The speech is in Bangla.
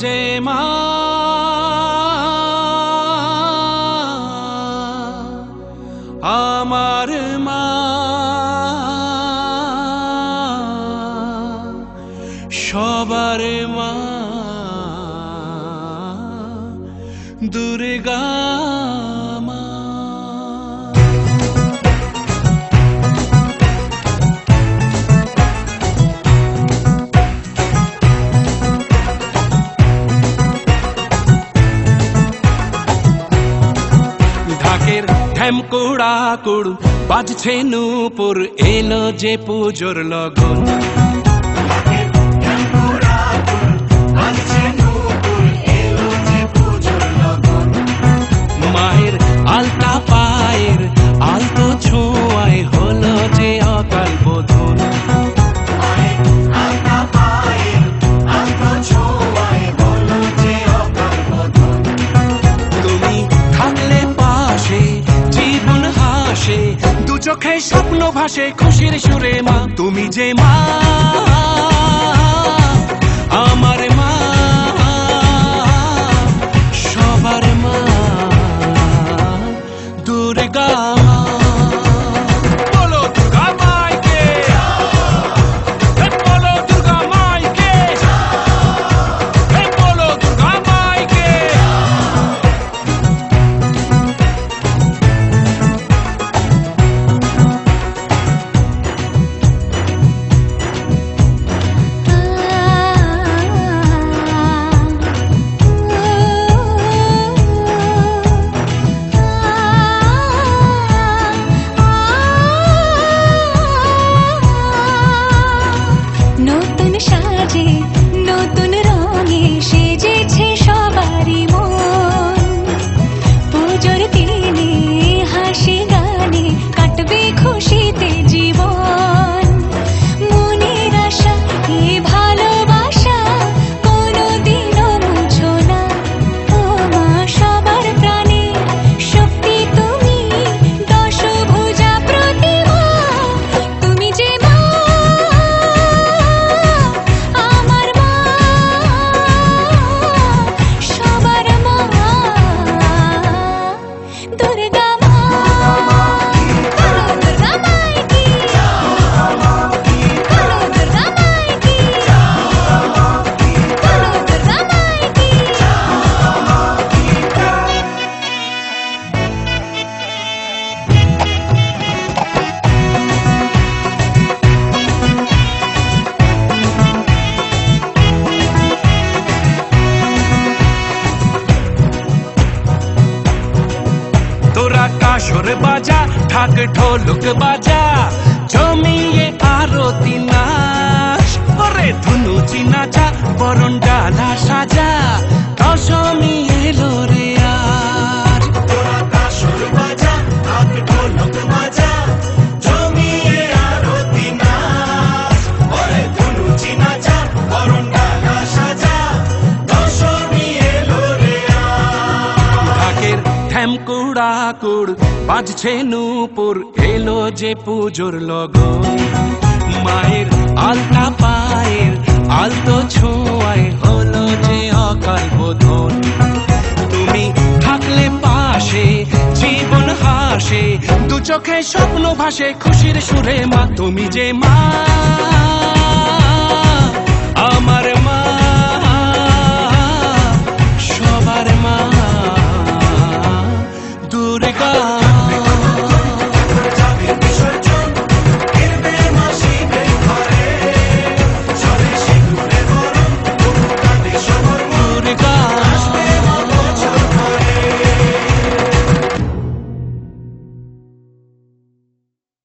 যে মা আমার মা সবার মা দুর্গা মা। ঢাকের ঢ্যামকুড়া কুড় বাজছে নূপুর এলো যে পুজোর লগন। মায়ের আলতা পায়ের আলতো ছোঁয়ায় হলো যে অকাল বোধন। তুমি থাকলে পাশে জীবন হাসে দু চোখে স্বপ্ন ভাসে খুশির সুরে মা তুমি যে মা আমার মা সবার মা দুর্গা মা। বলো দুর্গা মাইকে, বলো দুর্গা মাইকে, বলো দুর্গা মাইকে। নতুন সাজে নতুন রঙে সেজেছে সবারই মন। পুজোর দিনে হাসি গানে কাটবে খুশিতে জীবন। মনের আশা এ ভালোবাসা কোনোদিনও মুছো না। ও মা সবার প্রাণে শক্তি তুমি দশভুজা প্রতিমা তুমি যে মা আমার মা সবার মা দুর্গা মা। বলো দুর্গা মাইকি, বলো দুর্গা মাইকি, বলো দুর্গা মাইকি। তোরা কাসর বাজা ঢাক ঢোলক বাজা জমিয়ে আরতি নাচ ওরে ধুনুচি নাচা বরণ ডালা সাজা দশমী এলো রে আজ। তোরা কাসর বাজা ঢাক ঢোলক বাজা জমিয়ে আরতি নাচ ওরে ধুনুচি নাচা বরণ ডালা সাজা দশমী এলো রে আজ। ঢাকের ঢ্যামকুড়া কুড় বাজছে নূপুর এলো যে পুজোর লগন। মায়ের আলতা পায়ের আলতো ছোঁয়ায় হলো যে অকাল বোধন। তুমি থাকলে পাশে জীবন হাসে দু চোখে স্বপ্ন ভাসে খুশির সুরে মা তুমি যে মা